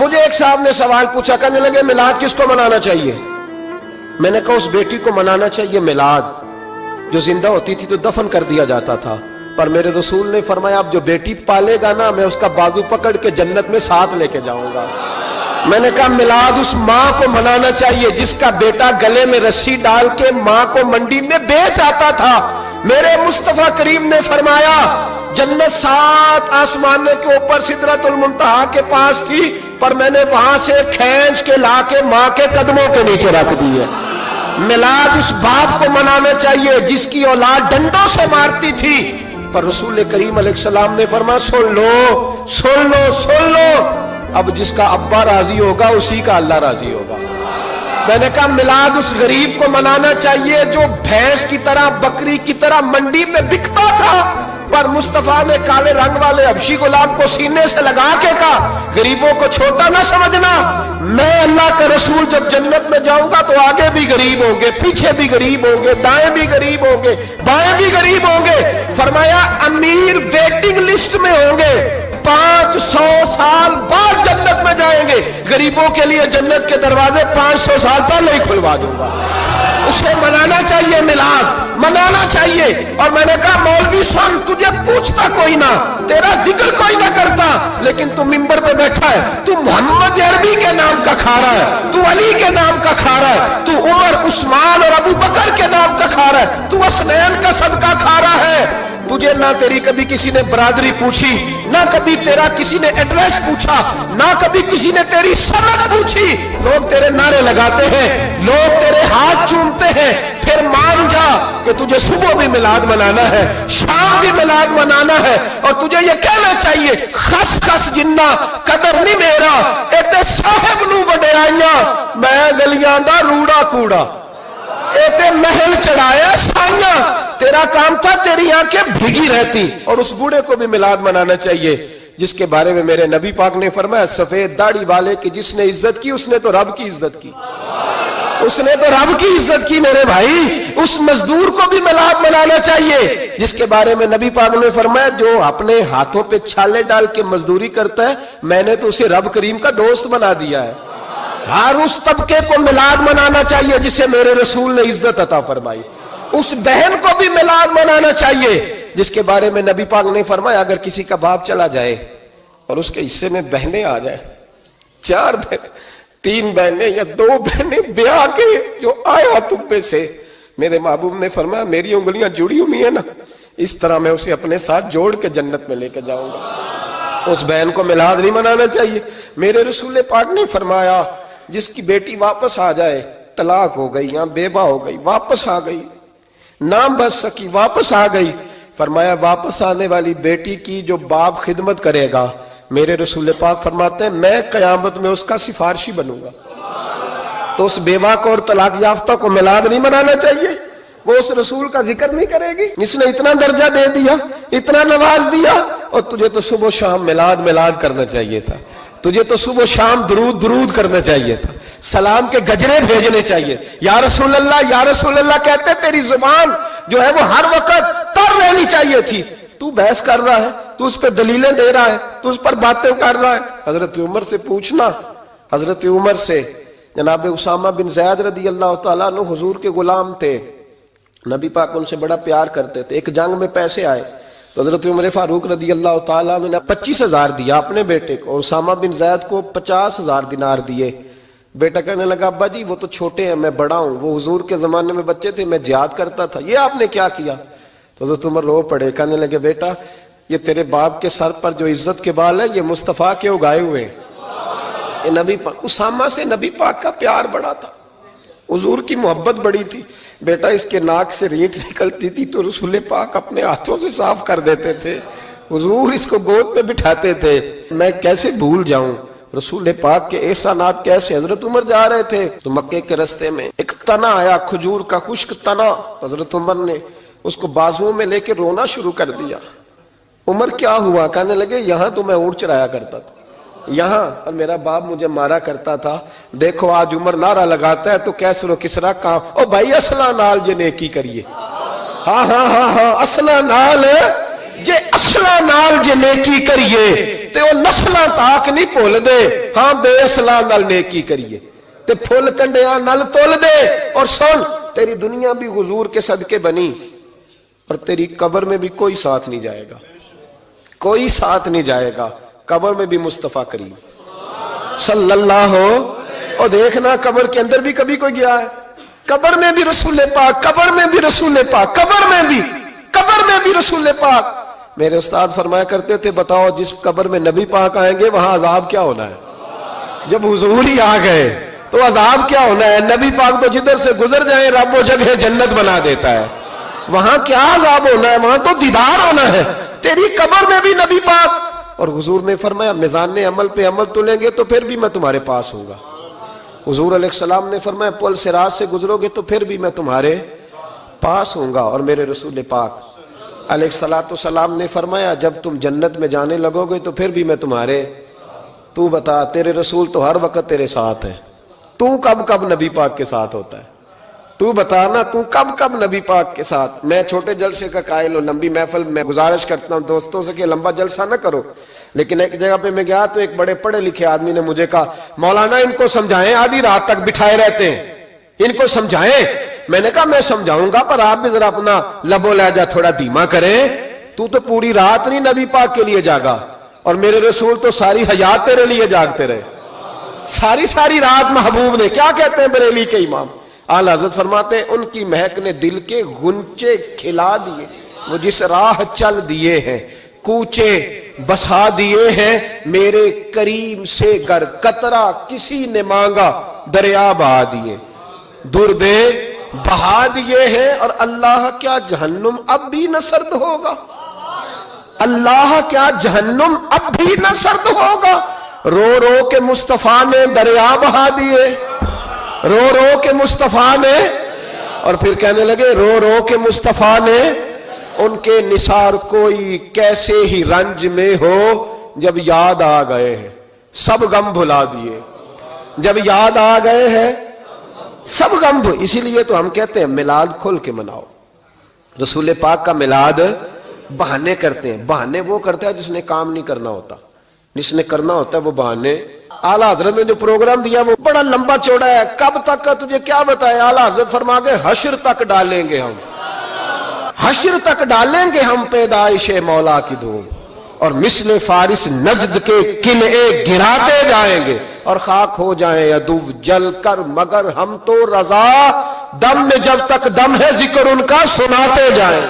مجھے ایک صاحب نے سوال پوچھا، کہنے لگے میلاد کس کو منانا چاہیے؟ میں نے کہا اس بیٹی کو منانا چاہیے میلاد جو زندہ ہوتی تھی تو دفن کر دیا جاتا تھا، پر میرے رسول نے فرمایا اب جو بیٹی پالے گا نا میں اس کا بازو پکڑ کے جنت میں ساتھ لے کے جاؤں گا۔ میں نے کہا میلاد اس ماں کو منانا چاہیے جس کا بیٹا گلے میں رسی ڈال کے ماں کو منڈی میں بیچ آتا تھا۔ میرے مصطفیٰ کریم نے فرمایا جنت 7 آسمانوں کے اوپر سدرۃ المنتہا کے پاس تھی، پر میں نے وہاں سے کھینچ کے لا کے ماں کے قدموں کے نیچے رکھ دی ہے۔ میلاد اس باپ کو منانا چاہیے جس کی اولاد ڈنڈوں سے مارتی تھی، پر رسول کریم علیہ السلام نے فرمایا سن لو سن لو سن لو، اب جس کا ابا راضی ہوگا اسی کا اللہ راضی ہوگا۔ میں نے کہا میلاد اس غریب کو منانا چاہیے جو بھینس کی طرح بکری کی طرح منڈی میں بکتا تھا، پر مصطفیٰ نے کالے رنگ والے حبشی غلام کو سینے سے لگا کے کہا غریبوں کو چھوٹا نہ سمجھنا، میں اللہ کا رسول جب جنت میں جاؤں گا تو آگے بھی غریب ہوں گے، پیچھے بھی غریب ہوں گے، دائیں بھی غریب ہوں گے، بائیں بھی غریب ہوں گے۔ فرمایا امیر ویٹنگ لسٹ میں ہوں گے، 500 سال بعد جنت میں جائیں گے، غریبوں کے لیے جنت کے دروازے 500 سال پہلے ہی کھلوا دوں گا۔ اسے منانا چاہیے، میلاد منانا چاہیے۔ اور میں نے کہا مولوی سن تجھے پوچھتا کوئی نہ، تیرا ذکر کوئی نہ کرتا، لیکن تو ممبر پہ بیٹھا ہے، تو محمد عربی کے نام کا کھا رہا ہے، تو علی کے نام کا کھا رہا ہے، تو عمر عثمان اور ابو بکر کے نام کا کھا رہا ہے، تو حسنین کا صدقہ کھا رہا ہے۔ تجھے نہ تیری کبھی کسی نے برادری پوچھی، نہ کبھی تیرا کسی نے ایڈریس پوچھا، نہ کبھی کسی نے تیری سند پوچھی۔ لوگ تیرے نعرے لگاتے ہیں، لوگ تیرے ہاتھ چومتے ہیں، پھر مان جا کہ تجھے صبح بھی میلاد منانا ہے، شام بھی میلاد منانا ہے، اور تجھے یہ کہنا چاہیے خس خس جنہ قدر نہیں میرا ایتے صاحب نو وڈیائیاں میں گلیاں دا روڑا کوڑا، ایتے محل چڑھایا سائیاں، تیرا کام تھا تیری آنکھیں بھیگی رہتی۔ اور اس بوڑھے کو بھی میلاد منانا چاہیے جس کے بارے میں میرے نبی پاک نے فرمایا سفید داڑھی والے کی جس نے عزت کی اس نے تو رب کی عزت کی، اس نے تو رب کی عزت کی میرے بھائی۔ اس مزدور کو بھی میلاد منانا چاہیے جس کے بارے میں نبی پاک نے فرمایا جو اپنے ہاتھوں پہ چھالے ڈال کے مزدوری کرتا ہے میں نے تو اسے رب کریم کا دوست بنا دیا ہے۔ ہر اس طبقے کو میلاد منانا چاہیے جسے میرے رسول نے عزت عطا فرمائی۔ اس بہن کو بھی میلاد منانا چاہیے جس کے بارے میں نبی پاک نے فرمایا اگر کسی کا باپ چلا جائے اور اس کے حصے میں بہنیں آ جائیں، 4 بہنیں، 3 بہنیں یا 2 بہنیں بیاہ کے جو آیا تم سے، میرے محبوب نے فرمایا میری انگلیاں جڑی ہوئی ہیں نا، اس طرح میں اسے اپنے ساتھ جوڑ کے جنت میں لے کے جاؤں گا۔ اس بہن کو میلاد نہیں منانا چاہیے۔ میرے رسول پاک نے فرمایا جس کی بیٹی واپس آ جائے، طلاق ہو گئی یا بیوہ ہو گئی، واپس آ گئی، نام بچ سکی، واپس آ گئی، فرمایا واپس آنے والی بیٹی کی جو باپ خدمت کرے گا میرے رسول پاک فرماتے ہیں میں قیامت میں اس کا سفارشی بنوں گا۔ تو اس بیوہ کو اور طلاق یافتہ کو میلاد نہیں منانا چاہیے؟ وہ اس رسول کا ذکر نہیں کرے گی جس نے اتنا درجہ دے دیا، اتنا نواز دیا؟ اور تجھے تو صبح و شام میلاد کرنا چاہیے تھا، تجھے تو صبح و شام درود کرنا چاہیے تھا، سلام کے گجرے بھیجنے چاہیے۔ یا رسول اللہ کہتے تیری زبان جو ہے وہ ہر وقت تر رہنی چاہیے تھی، تو بحث کر رہا ہے، تو اس پہ دلیلیں دے رہا ہے، تو اس پر باتیں کر رہا ہے۔ حضرت عمر سے پوچھنا، حضرت عمر سے جناب اسامہ بن زید رضی اللہ تعالیٰ عنہ حضور کے غلام تھے، نبی پاک ان سے بڑا پیار کرتے تھے۔ ایک جنگ میں پیسے آئے تو حضرت عمر فاروق رضی اللہ تعالیٰ عنہ نے 25,000 دیا اپنے بیٹے کو، اور اسامہ بن زید کو 50,000 دینار دیے۔ بیٹا کہنے لگا ابا جی وہ تو چھوٹے ہیں میں بڑا ہوں، وہ حضور کے زمانے میں بچے تھے میں جہاد کرتا تھا، یہ آپ نے کیا کیا؟ تو حضرت عمر رو پڑے، کہنے لگے بیٹا یہ تیرے باپ کے سر پر جو عزت کے بال ہے یہ مصطفیٰ کے اگائے ہوئے ہیں۔ یہ نبی پاک، اسامہ سے نبی پاک کا پیار بڑا تھا، حضور کی محبت بڑی تھی۔ بیٹا اس کے ناک سے ریٹ نکلتی تھی تو رسول پاک اپنے ہاتھوں سے صاف کر دیتے تھے، حضور اس کو گود میں بٹھاتے تھے۔ میں کیسے بھول جاؤں رسول پاک کے احسانات کیسے۔ حضرت عمر جا رہے تھے تو مکے کے رستے میں ایک تنا آیا، کھجور کا خشک تنا، حضرت عمر نے اس کو بازوؤں میں لے کے رونا شروع کر دیا۔ عمر کیا ہوا؟ کہنے لگے یہاں تو میں اونٹ چرایا کرتا تھا، یہاں، اور میرا باپ مجھے مارا کرتا تھا، دیکھو آج عمر نعرہ لگاتا ہے تو کیسر و کسرا کام، او بھائی اصلہ نال جے نیکی کریے، ہاں اصلہ نال جے نیکی کریے، تے وہ نسلاں تاک نہیں بھول دے ہاں بے اسلام نال نیکی کریے تے پھول کنڈیاں نال تول دے. اور سن تیری دنیا بھی حضور کے صدقے بنی اور تیری قبر میں بھی کوئی ساتھ نہیں جائے گا, کوئی ساتھ نہیں جائے گا. قبر میں بھی مصطفیٰ کریم صلی اللہ ہو. اور دیکھنا قبر کے اندر بھی کبھی کوئی گیا ہے؟ قبر میں بھی رسول پاک, قبر میں بھی رسول پاک, قبر میں بھی رسول پاک. میرے استاد فرمایا کرتے تھے بتاؤ جس قبر میں نبی پاک آئیں گے وہاں عذاب کیا ہونا ہے؟ جب حضور ہی آ گئے تو عذاب کیا ہونا ہے؟ نبی پاک تو جدھر سے گزر جائیں رب وہ جگہ جنت بنا دیتا ہے. وہاں کیا عذاب ہونا ہے؟ وہاں تو دیدار ہونا ہے. تیری قبر میں بھی نبی پاک. اور حضور نے فرمایا میزان عمل پہ عمل تلیں گے تو پھر بھی میں تمہارے پاس ہوں گا. حضور علیہ السلام نے فرمایا پل صراط سے گزرو گے تو پھر بھی میں تمہارے پاس ہوں گا. اور میرے رسول پاک علیہ السلام نے فرمایا جب تم جنت میں جانے لگو گے تو پھر بھی میں تمہارے. تو بتا تیرے رسول تو ہر وقت تیرے ساتھ ہے, تو کب کب نبی پاک کے ساتھ ہوتا ہے؟ تو بتا نا تو کب کب نبی پاک کے ساتھ؟ میں چھوٹے جلسے کا قائل ہوں, لمبی محفل میں گزارش کرتا ہوں دوستوں سے کہ لمبا جلسہ نہ کرو. لیکن ایک جگہ پہ میں گیا تو ایک بڑے پڑھے لکھے آدمی نے مجھے کہا مولانا ان کو سمجھائیں, آدھی رات تک بٹھائے رہتے ہیں, ان کو سمجھائیں. میں نے کہا میں سمجھاؤں گا پر آپ بھی ذرا اپنا لب و لہجہ تھوڑا دھیما کریں. تو پوری رات نہیں نبی پاک کے لیے جاگا اور میرے رسول تو ساری حیات تیرے لیے جاگتے رہے, ساری رات. محبوب نے کیا کہتے ہیں بریلی کے امام اعلی حضرت فرماتے ہیں ان کی مہک نے دل کے غنچے کھلا دیے, وہ جس راہ چل دیے ہیں کوچے بسا دیے ہیں, میرے کریم سے گر قطرہ کسی نے مانگا دریا بہا دیے, دربے بہا دیے ہیں. اور اللہ کیا جہنم اب بھی نہ سرد ہوگا؟ اللہ کیا جہنم اب بھی نہ سرد ہوگا؟ رو رو کے مصطفیٰ نے دریا بہا دیے, رو رو کے مصطفیٰ نے. اور پھر کہنے لگے رو رو کے مصطفیٰ نے ان کے نثار کوئی کیسے ہی رنج میں ہو جب یاد آ گئے ہیں سب غم بھلا دیے, جب یاد آ گئے ہیں سب غم. اسی لیے تو ہم کہتے ہیں میلاد کھل کے مناؤ. رسول پاک کا میلاد بہانے کرتے ہیں, بہانے وہ کرتا ہے جس نے کام نہیں کرنا ہوتا, جس نے کرنا ہوتا ہے وہ بہانے. اعلیٰ حضرت نے جو پروگرام دیا وہ بڑا لمبا چوڑا ہے, کب تک کا تجھے کیا بتایا. اعلیٰ حضرت فرما گئے حشر تک ڈالیں گے ہم, حشر تک ڈالیں گے ہم پیدائش مولا کی دھوم, اور مثل فارس نجد کے قلعے گراتے جائیں گے اور خاک ہو جائیں عدو جل کر, مگر ہم تو رضا دم میں جب تک دم ہے ذکر ان کا سناتے جائیں.